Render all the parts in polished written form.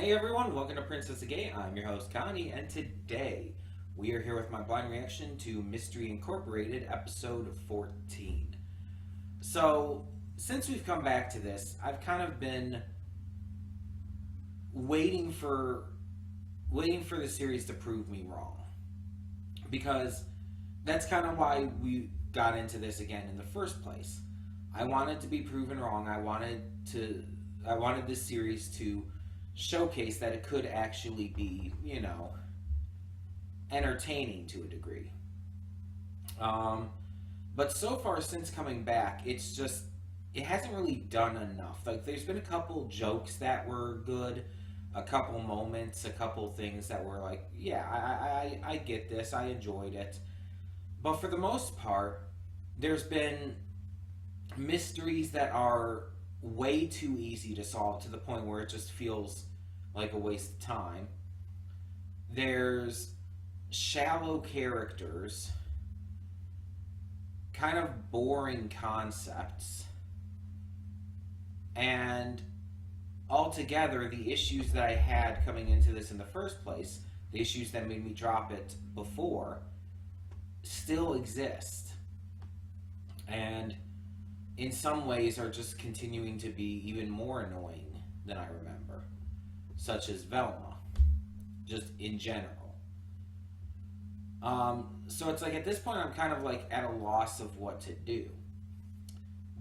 Hey everyone, welcome to Princess Gay. I'm your host Connie, and today we are here with my blind reaction to Mystery Incorporated episode 14. So, since we've come back to this, I've kind of been waiting for the series to prove me wrong. Because that's kind of why we got into this again in the first place. I wanted to be proven wrong. I wanted this series to showcase that it could actually be, entertaining to a degree. But so far since coming back, it hasn't really done enough. Like, there's been a couple jokes that were good, a couple moments, a couple things that were like, yeah, I get this, I enjoyed it. But for the most part, there's been mysteries that are way too easy to solve to the point where it just feels like a waste of time. There's shallow characters, kind of boring concepts, and altogether the issues that I had coming into this in the first place, the issues that made me drop it before, still exist. And in some ways are just continuing to be even more annoying than I remember, such as Velma, just in general. So it's like at this point I'm kind of like at a loss of what to do,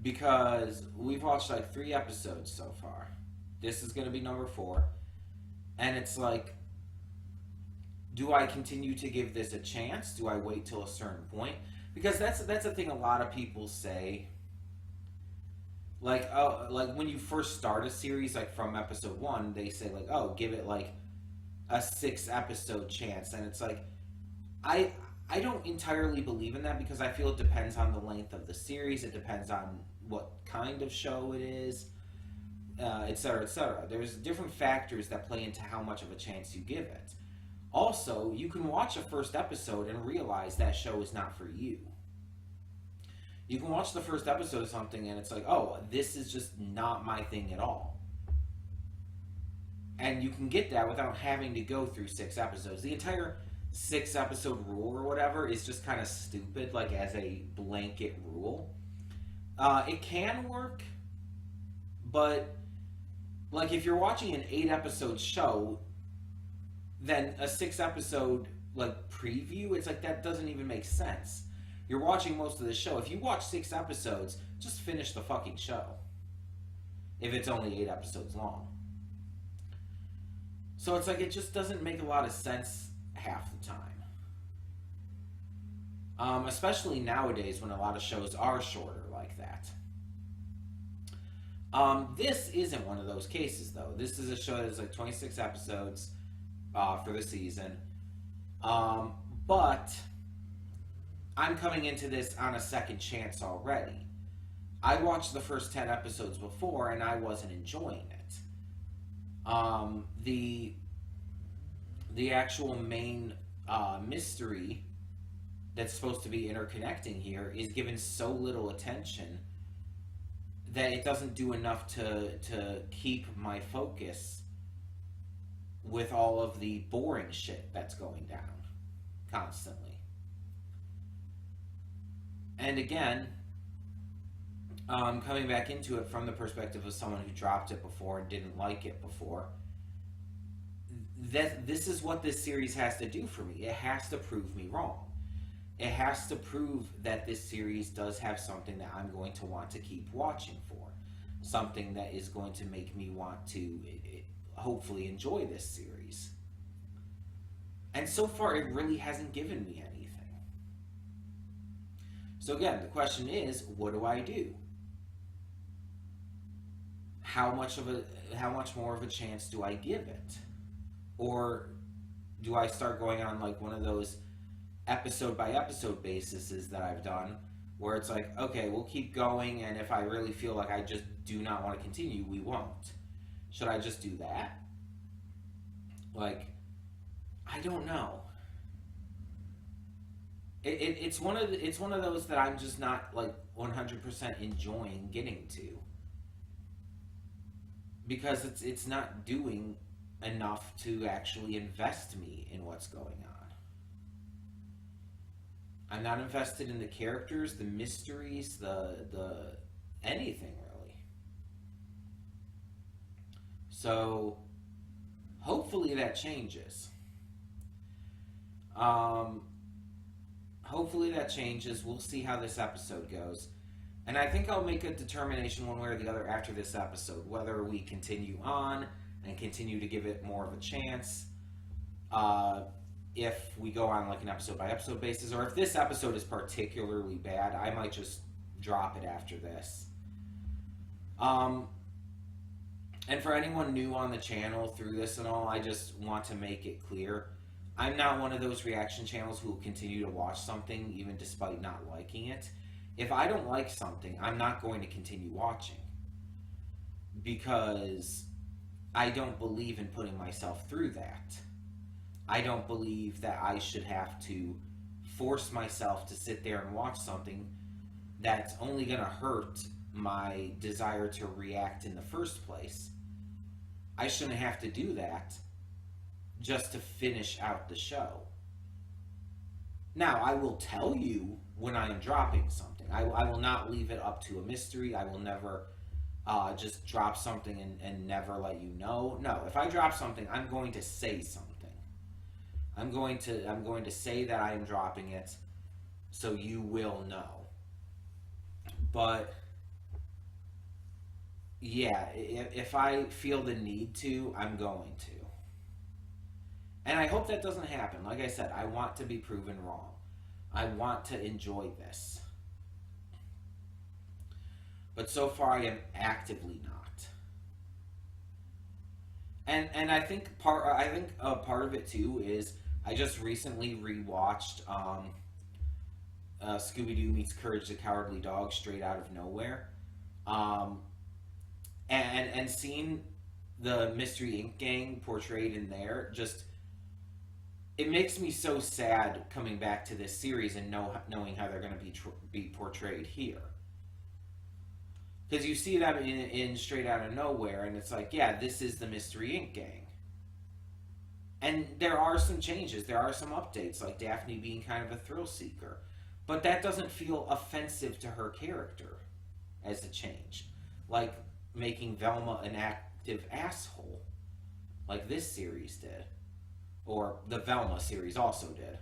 because we've watched like 3 episodes so far. This is going to be number 4, and it's like, do I continue to give this a chance? Do I wait till a certain point? Because that's a thing a lot of people say. Like when you first start a series, like from episode 1, they say like, oh, give it like a 6 episode chance, and it's like, I don't entirely believe in that, because I feel it depends on the length of the series, it depends on what kind of show it is, etc., etc. There's different factors that play into how much of a chance you give it. Also, you can watch a first episode and realize that show is not for you. You can watch the first episode of something and it's like, oh, this is just not my thing at all. And you can get that without having to go through 6 episodes. The entire 6 episode rule or whatever is just kind of stupid, like as a blanket rule. It can work, but like if you're watching an 8 episode show, then a 6 episode like preview, it's like that doesn't even make sense. You're watching most of the show. If you watch 6 episodes, just finish the fucking show. If it's only 8 episodes long. So it's like it just doesn't make a lot of sense half the time. Especially nowadays when a lot of shows are shorter like that. This isn't one of those cases though. This is a show that's like 26 episodes for the season. But I'm coming into this on a second chance already. I watched the first 10 episodes before and I wasn't enjoying it. The actual main mystery that's supposed to be interconnecting here is given so little attention that it doesn't do enough to keep my focus with all of the boring shit that's going down constantly. And again, coming back into it from the perspective of someone who dropped it before and didn't like it before, this is what this series has to do for me. It has to prove me wrong. It has to prove that this series does have something that I'm going to want to keep watching for. Something that is going to make me want to hopefully enjoy this series. And so far, it really hasn't given me anything. So again, the question is, what do I do? How much more of a chance do I give it? Or do I start going on like one of those episode by episode bases that I've done, where it's like, okay, we'll keep going, and if I really feel like I just do not want to continue, we won't. Should I just do that? Like, I don't know. It's one of those that I'm just not like 100% enjoying getting to, because it's not doing enough to actually invest me in what's going on. I'm not invested in the characters, the mysteries, the anything really. So hopefully that changes. Hopefully that changes. We'll see how this episode goes. And I think I'll make a determination one way or the other after this episode, whether we continue on and continue to give it more of a chance, if we go on like an episode by episode basis, or if this episode is particularly bad, I might just drop it after this. And for anyone new on the channel through this and all, I just want to make it clear, I'm not one of those reaction channels who will continue to watch something even despite not liking it. If I don't like something, I'm not going to continue watching, because I don't believe in putting myself through that. I don't believe that I should have to force myself to sit there and watch something that's only going to hurt my desire to react in the first place. I shouldn't have to do that just to finish out the show. Now, I will tell you when I am dropping something. I will not leave it up to a mystery. I will never just drop something and never let you know. No, if I drop something, I'm going to say something. I'm going to say that I am dropping it, so you will know. But yeah, if I feel the need to, I'm going to. And I hope that doesn't happen. Like I said, I want to be proven wrong. I want to enjoy this. But so far I am actively not. And I think part of it too is I just recently rewatched Scooby-Doo meets Courage the Cowardly Dog straight out of nowhere. And seeing the Mystery Inc. gang portrayed in there, just, it makes me so sad coming back to this series and knowing how they're going to be portrayed here. Because you see them in Straight Out of Nowhere, and it's like, yeah, this is the Mystery Inc. gang. And there are some changes, there are some updates, like Daphne being kind of a thrill seeker. But that doesn't feel offensive to her character as a change. Like making Velma an active asshole, like this series did. Or the Velma series also did.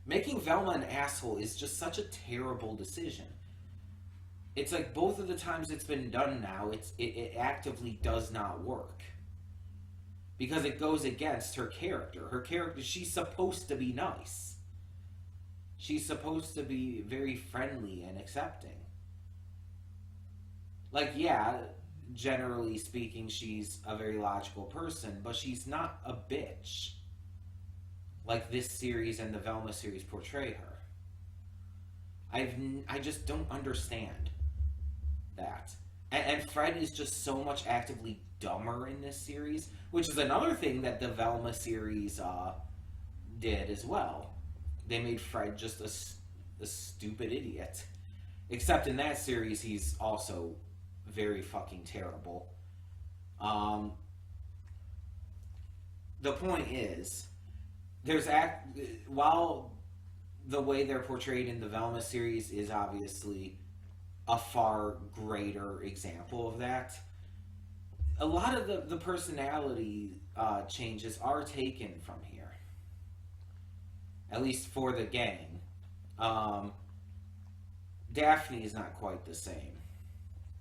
Making Velma an asshole is just such a terrible decision. It's like both of the times it's been done now, it actively does not work. Because it goes against her character. Her character, she's supposed to be nice. She's supposed to be very friendly and accepting. Like, yeah, generally speaking, she's a very logical person, but she's not a bitch like this series and the Velma series portray her. I just don't understand that. And Fred is just so much actively dumber in this series, which is another thing that the Velma series did as well. They made Fred just a stupid idiot. Except in that series, he's also very fucking terrible. The point is, while the way they're portrayed in the Velma series is obviously a far greater example of that, a lot of the personality changes are taken from here. At least for the gang. Daphne is not quite the same,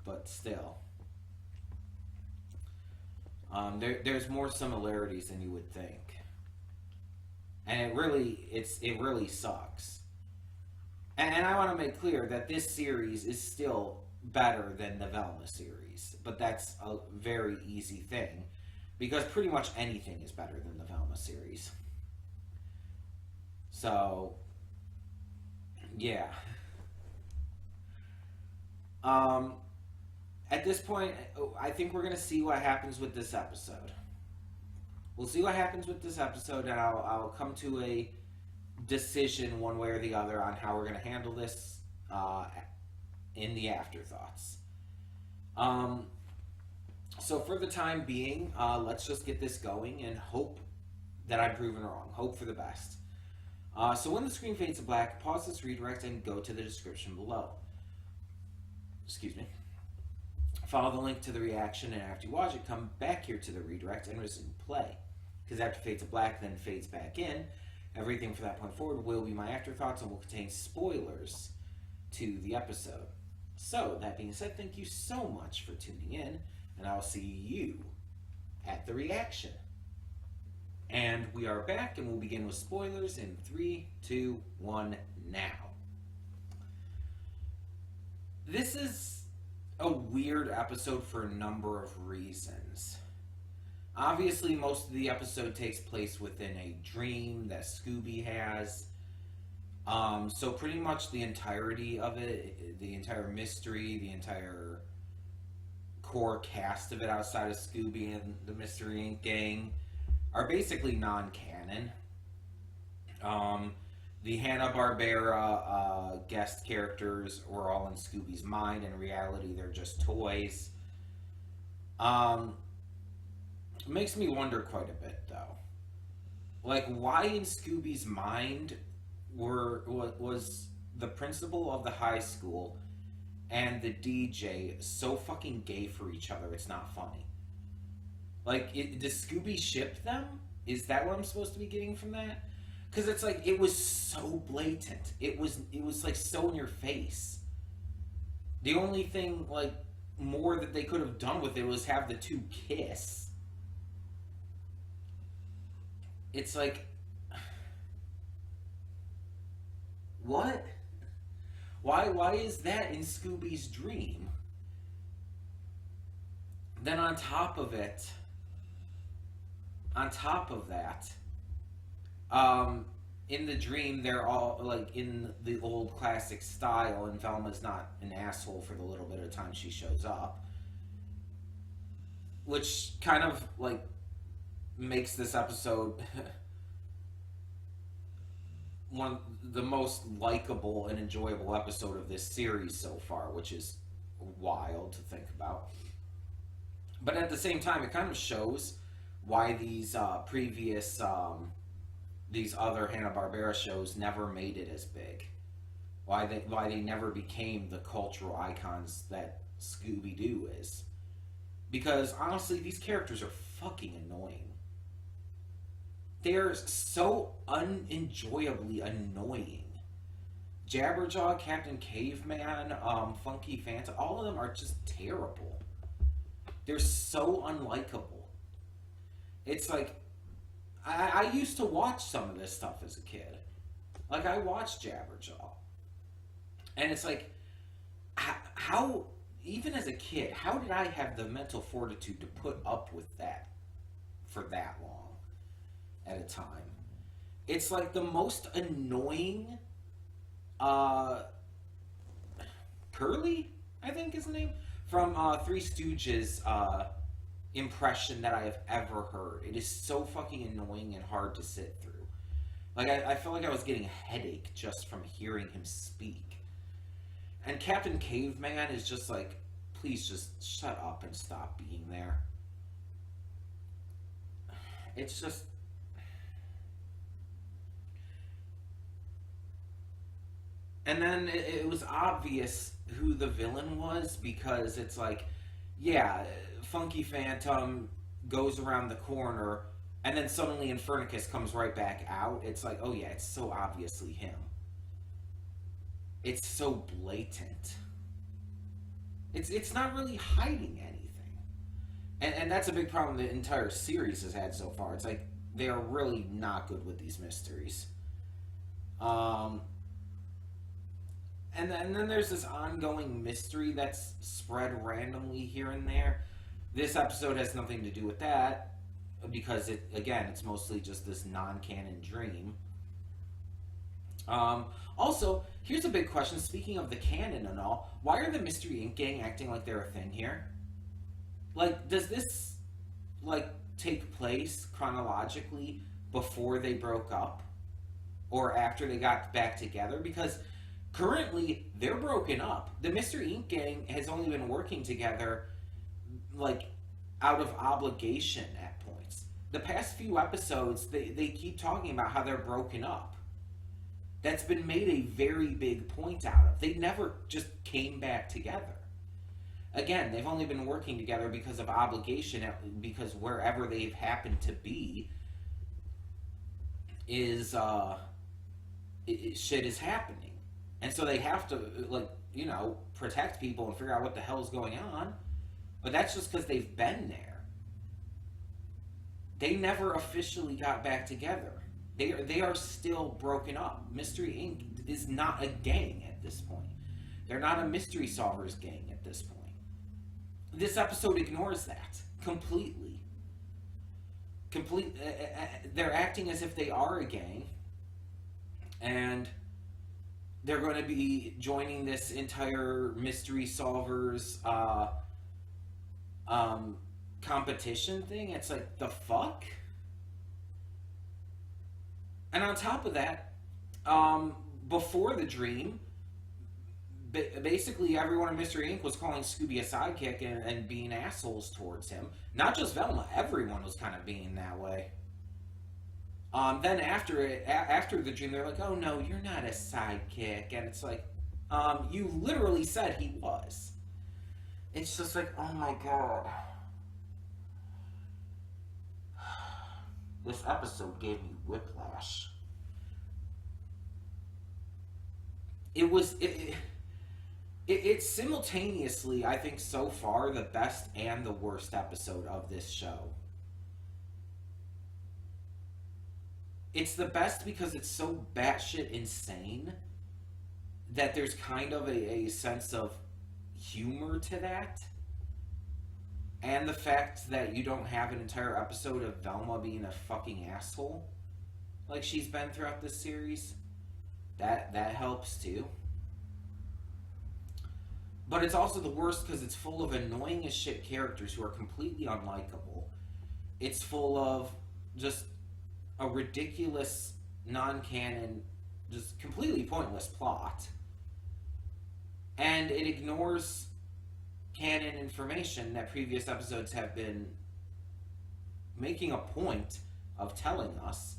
but still. There's more similarities than you would think. And it really sucks. And I want to make clear that this series is still better than the Velma series. But that's a very easy thing, because pretty much anything is better than the Velma series. So, yeah. At this point, I think we're going to see what happens with this episode. We'll see what happens with this episode, and I'll come to a decision one way or the other on how we're going to handle this in the afterthoughts. So for the time being, let's just get this going and hope that I'm proven wrong. Hope for the best. So when the screen fades to black, pause this redirect and go to the description below. Excuse me. Follow the link to the reaction, and after you watch it, come back here to the redirect and resume play. Because after fades to black, then fades back in, everything from that point forward will be my afterthoughts and will contain spoilers to the episode. So, that being said, thank you so much for tuning in, and I'll see you at the reaction. And we are back, and we'll begin with spoilers in 3, 2, 1, now. This is a weird episode for a number of reasons. Obviously, most of the episode takes place within a dream that Scooby has. So pretty much the entirety of it, the entire mystery, the entire core cast of it outside of Scooby and the Mystery Inc. gang are basically non-canon. The Hanna-Barbera guest characters were all in Scooby's mind. In reality, they're just toys. It makes me wonder quite a bit, though. Like, why in Scooby's mind was the principal of the high school and the DJ so fucking gay for each other? It's not funny. Like, does Scooby ship them? Is that what I'm supposed to be getting from that? Because it's like, it was so blatant. It was like so in your face. The only thing, like, more that they could have done with it was have the two kiss. It's like, what? Why is that in Scooby's dream? Then on top of that, in the dream, they're all, like, in the old classic style, and Velma's not an asshole for the little bit of time she shows up. Which kind of, like, makes this episode the most likable and enjoyable episode of this series so far, which is wild to think about. But at the same time, it kind of shows why these previous these other Hanna-Barbera shows never made it as big. Why they never became the cultural icons that Scooby-Doo is. Because honestly, these characters are fucking annoying. They're so unenjoyably annoying. Jabberjaw, Captain Caveman, Funky Fanta, all of them are just terrible. They're so unlikable. It's like, I used to watch some of this stuff as a kid. Like, I watched Jabberjaw. And it's like, how, even as a kid, how did I have the mental fortitude to put up with that for that long at a time? It's like the most annoying, Curly, I think is the name, from Three Stooges, impression that I have ever heard. It is so fucking annoying and hard to sit through. Like, I felt like I was getting a headache just from hearing him speak. And Captain Caveman is just like, please just shut up and stop being there. It's just... And then it was obvious who the villain was, because it's like, yeah, Funky Phantom goes around the corner, and then suddenly Infernicus comes right back out. It's like, oh yeah, it's so obviously him. It's so blatant. It's not really hiding anything. And that's a big problem the entire series has had so far. It's like, they are really not good with these mysteries. And then there's this ongoing mystery that's spread randomly here and there. This episode has nothing to do with that, because it's mostly just this non-canon dream. Also, here's a big question. Speaking of the canon and all, why are the Mystery Inc. gang acting like they're a thing here? Like, does this, like, take place chronologically before they broke up? Or after they got back together? Because currently, they're broken up. The Mystery Inc. gang has only been working together, like, out of obligation at points. The past few episodes, they keep talking about how they're broken up. That's been made a very big point out of. They never just came back together. Again, they've only been working together because of obligation, because wherever they've happened to be is shit is happening, and so they have to, like, protect people and figure out what the hell is going on. But that's just because they've been there. They never officially got back together. They are still broken up. Mystery Inc. is not a gang at this point. They're not a Mystery Solvers gang at this point. This episode ignores that completely. They're acting as if they are a gang, and they're going to be joining this entire Mystery Solvers competition thing. It's like, the fuck? And on top of that, before the dream, basically everyone in Mystery Inc. was calling Scooby a sidekick and being assholes towards him. Not just Velma, everyone was kind of being that way. Then after the dream, they're like, oh no, you're not a sidekick. And it's like, you literally said he was. It's just like, oh my god. This episode gave me whiplash. It's simultaneously, I think, so far, the best and the worst episode of this show. It's the best because it's so batshit insane that there's kind of a sense of humor to that. And the fact that you don't have an entire episode of Velma being a fucking asshole like she's been throughout this series, that helps too. But it's also the worst because it's full of annoying as shit characters who are completely unlikable. It's full of just a ridiculous, non-canon, just completely pointless plot. And it ignores canon information that previous episodes have been making a point of telling us,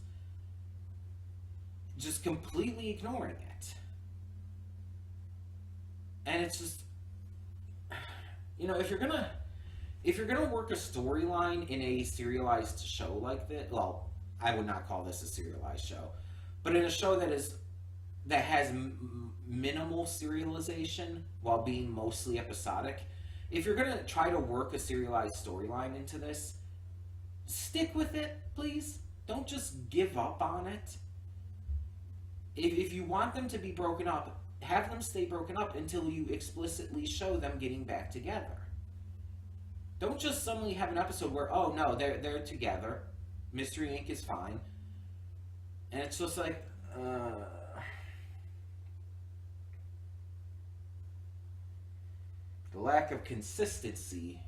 just completely ignoring it. And it's just, if you're gonna work a storyline in a serialized show like this, well, I would not call this a serialized show, but in a show that has minimal serialization while being mostly episodic, if you're gonna try to work a serialized storyline into this, stick with it, please. Don't just give up on it. If you want them to be broken up, have them stay broken up until you explicitly show them getting back together. Don't just suddenly have an episode where, oh no, they're together, Mystery Inc. is fine, and it's just like, the lack of consistency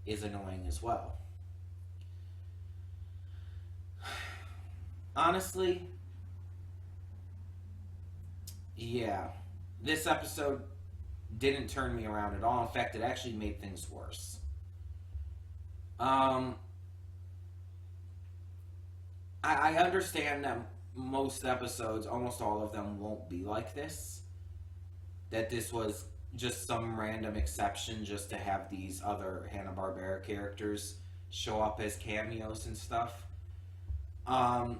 is annoying as well. Honestly, yeah, this episode didn't turn me around at all. In fact, it actually made things worse. I understand that most episodes, almost all of them, won't be like this. That this was just some random exception just to have these other Hanna-Barbera characters show up as cameos and stuff. But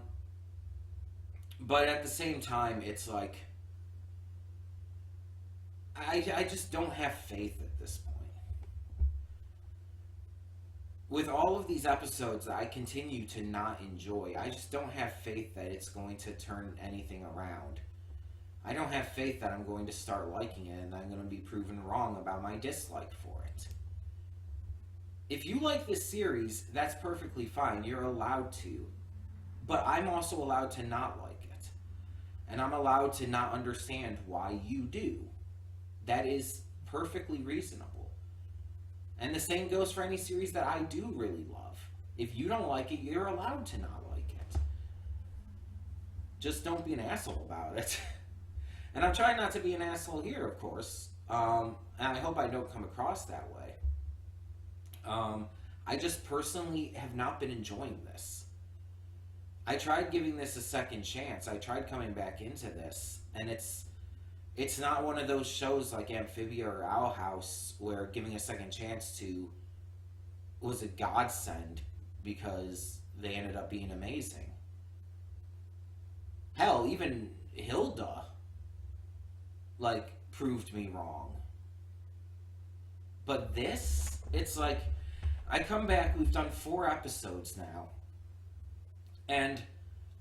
at the same time, it's like, I just don't have faith at this point. With all of these episodes that I continue to not enjoy, I just don't have faith that it's going to turn anything around. I don't have faith that I'm going to start liking it and I'm going to be proven wrong about my dislike for it. If you like this series, that's perfectly fine. You're allowed to. But I'm also allowed to not like it. And I'm allowed to not understand why you do. That is perfectly reasonable. And the same goes for any series that I do really love. If you don't like it, you're allowed to not like it. Just don't be an asshole about it. And I'm trying not to be an asshole here, of course. And I hope I don't come across that way. I just personally have not been enjoying this. I tried giving this a second chance. I tried coming back into this, and it's not one of those shows like Amphibia or Owl House where giving a second chance to was a godsend because they ended up being amazing. Hell, even Hilda like proved me wrong. But this, it's like I come back, we've done 4 episodes now. And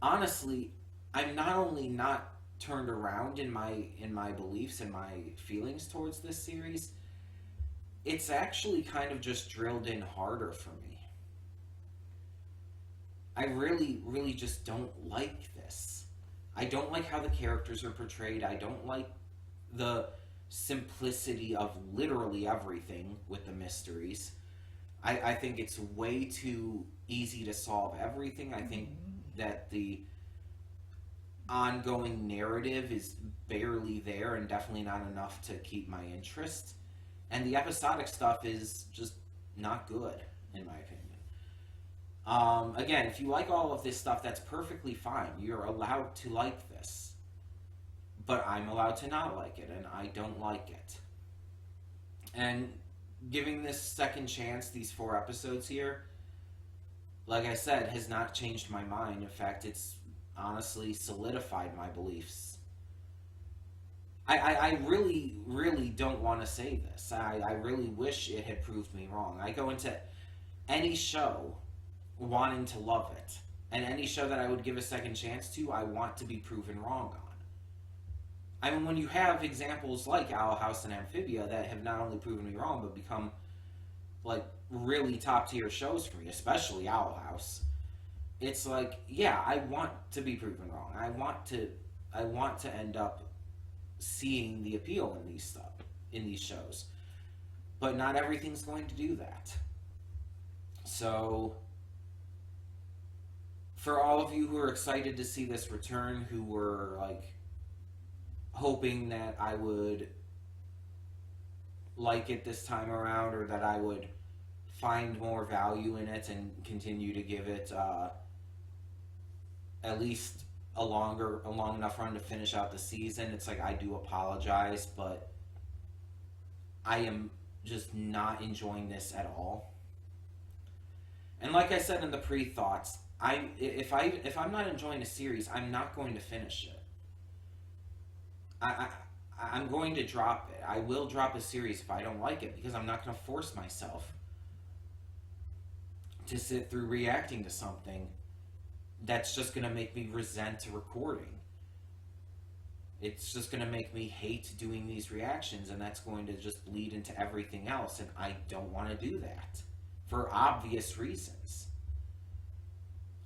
honestly, I'm not only not turned around in my beliefs and my feelings towards this series, it's actually kind of just drilled in harder for me. I really, really just don't like this. I don't like how the characters are portrayed. I don't like the simplicity of literally everything with the mysteries. I think it's way too easy to solve everything. I think that the ongoing narrative is barely there and definitely not enough to keep my interest. And the episodic stuff is just not good, in my opinion. Again, if you like all of this stuff, that's perfectly fine. You're allowed to like this. But I'm allowed to not like it, and I don't like it. And giving this second chance, these 4 episodes here, like I said, has not changed my mind. In fact, it's honestly solidified my beliefs. I really, really don't want to say this. I really wish it had proved me wrong. I go into any show wanting to love it. And any show that I would give a second chance to, I want to be proven wrong on. I mean, when you have examples like Owl House and Amphibia that have not only proven me wrong, but become, like, really top-tier shows for me, especially Owl House, it's like, yeah, I want to be proven wrong. I want to end up seeing the appeal in these shows. But not everything's going to do that. So, for all of you who are excited to see this return, who were, like, hoping that I would like it this time around, or that I would find more value in it and continue to give it at least a long enough run to finish out the season, it's like, I do apologize, but I am just not enjoying this at all. And like I said in the pre-thoughts, if I'm not enjoying a series, I'm not going to finish it. I'm going to drop it. I will drop a series if I don't like it, because I'm not going to force myself to sit through reacting to something that's just going to make me resent recording. It's just going to make me hate doing these reactions, and that's going to just bleed into everything else, and I don't want to do that for obvious reasons.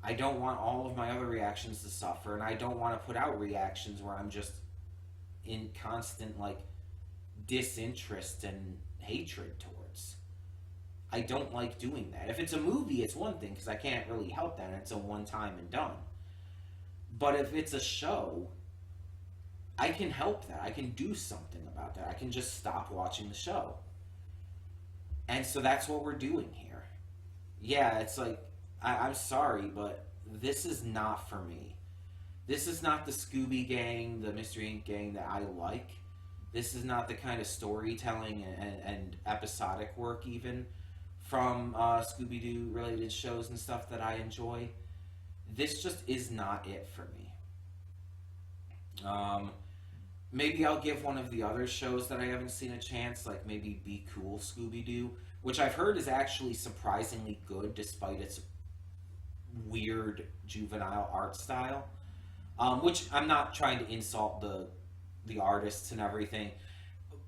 I don't want all of my other reactions to suffer, and I don't want to put out reactions where I'm just in constant, like, disinterest and hatred towards. I don't like doing that. If it's a movie, it's one thing, because I can't really help that. It's a one time and done. But if it's a show, I can help that. I can do something about that. I can just stop watching the show. And so that's what we're doing here. Yeah, it's like, I'm sorry, but this is not for me. This is not the Scooby gang, the Mystery Inc. gang that I like. This is not the kind of storytelling and episodic work even from Scooby-Doo related shows and stuff that I enjoy. This just is not it for me. Maybe I'll give one of the other shows that I haven't seen a chance, like maybe Be Cool Scooby-Doo, which I've heard is actually surprisingly good despite its weird juvenile art style. Which I'm not trying to insult the artists and everything.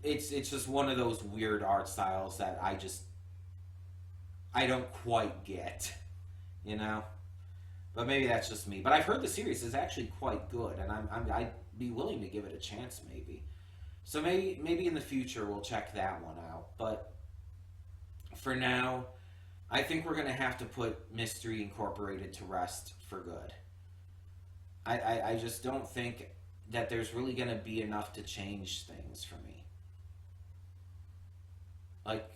It's just one of those weird art styles that I don't quite get, you know. But maybe that's just me. But I've heard the series is actually quite good, and I'd be willing to give it a chance, maybe. So maybe in the future we'll check that one out. But for now, I think we're gonna have to put Mystery Incorporated to rest for good. I just don't think that there's really going to be enough to change things for me. Like,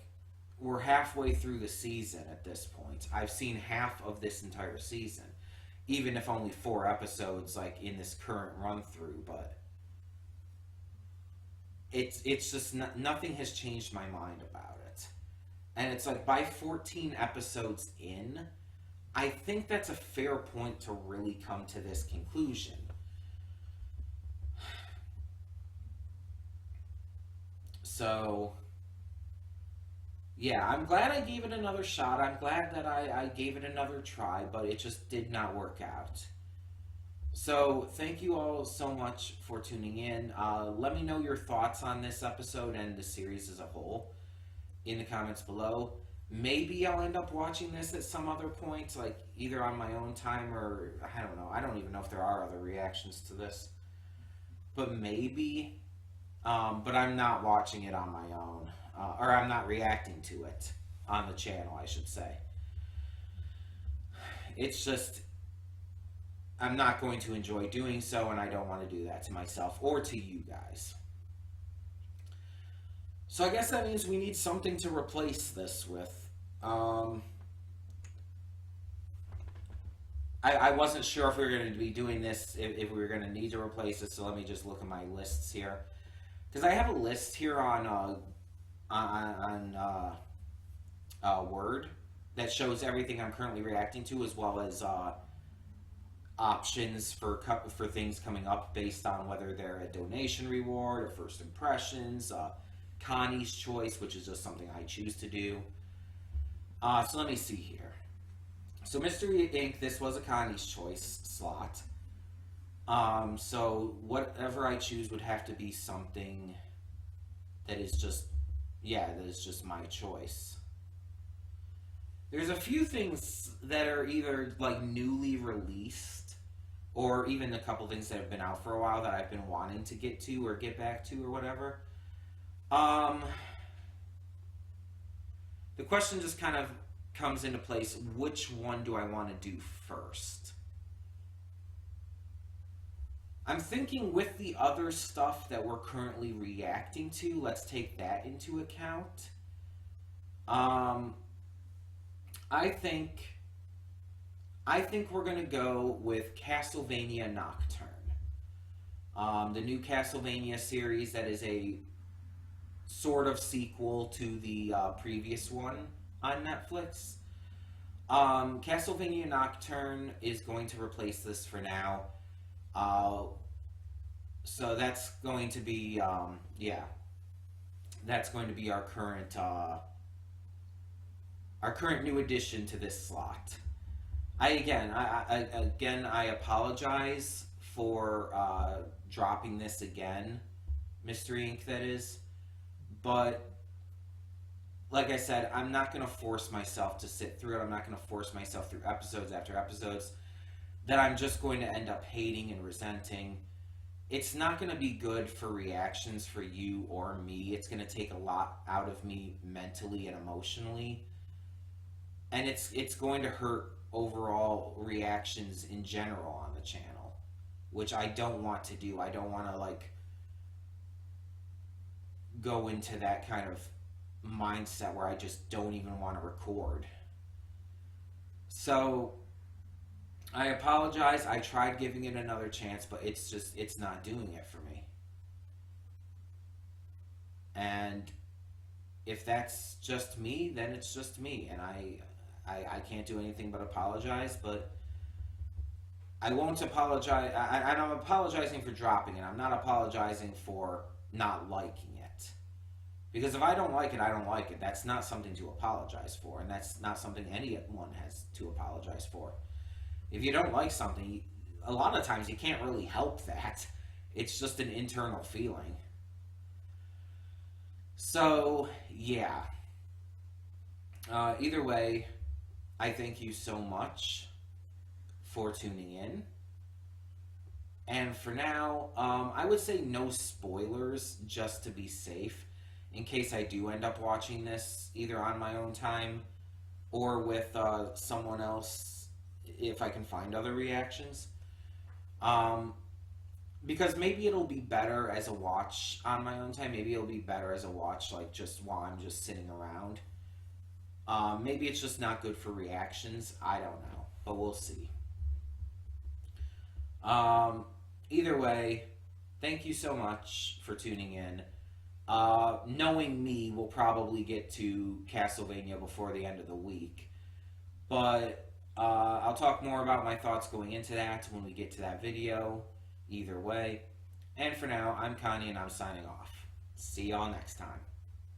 we're halfway through the season at this point. I've seen half of this entire season, even if only 4 episodes, like in this current run through. But it's just nothing has changed my mind about it. And it's like by 14 episodes in, I think that's a fair point to really come to this conclusion. So, yeah, I'm glad I gave it another shot. I'm glad that I gave it another try, but it just did not work out. So, thank you all so much for tuning in. Let me know your thoughts on this episode and the series as a whole in the comments below. Maybe I'll end up watching this at some other point, like either on my own time or I don't know. I don't even know if there are other reactions to this. But maybe. But I'm not watching it on my own. Or I'm not reacting to it on the channel, I should say. It's just, I'm not going to enjoy doing so, and I don't want to do that to myself or to you guys. So I guess that means we need something to replace this with. I wasn't sure if we were going to be doing this, if we were going to need to replace it, so let me just look at my lists here. Because I have a list here on Word that shows everything I'm currently reacting to, as well as options for things coming up based on whether they're a donation reward or first impressions, Connie's choice, which is just something I choose to do. So let me see here. So Mystery Inc., this was a Connie's choice slot. So whatever I choose would have to be something that is just, that is just my choice. There's a few things that are either like newly released, or even a couple things that have been out for a while that I've been wanting to get to or get back to or whatever. The question just kind of comes into place, which one do I want to do first? I'm thinking with the other stuff that we're currently reacting to, let's take that into account. I think we're going to go with Castlevania Nocturne. The new Castlevania series that is a sort of sequel to the previous one on Netflix. Castlevania Nocturne is going to replace this for now. So that's going to be, that's going to be our current new addition to this slot. I apologize for dropping this again, Mystery Inc. that is, but like I said, I'm not going to force myself to sit through it. I'm not going to force myself through episodes after episodes that I'm just going to end up hating and resenting. It's not going to be good for reactions for you or me. It's going to take a lot out of me mentally and emotionally. And it's going to hurt overall reactions in general on the channel, which I don't want to do. I don't want to like go into that kind of mindset where I just don't even want to record. So I apologize. I tried giving it another chance, but it's not doing it for me. And if that's just me, then it's just me, and I can't do anything but apologize. But I won't apologize. I'm apologizing for dropping it. I'm not apologizing for not liking it. Because if I don't like it, I don't like it. That's not something to apologize for, and that's not something anyone has to apologize for. If you don't like something, a lot of times you can't really help that. It's just an internal feeling. So, yeah. Either way, I thank you so much for tuning in. And for now, I would say no spoilers, just to be safe, in case I do end up watching this either on my own time or with someone else, if I can find other reactions. Because maybe it'll be better as a watch on my own time. Maybe it'll be better as a watch, like just while I'm just sitting around Maybe it's just not good for reactions. I don't know, but we'll see. Either way, thank you so much for tuning in. Knowing me, we'll probably get to Castlevania before the end of the week. But I'll talk more about my thoughts going into that when we get to that video. Either way. And for now, I'm Connie and I'm signing off. See y'all next time.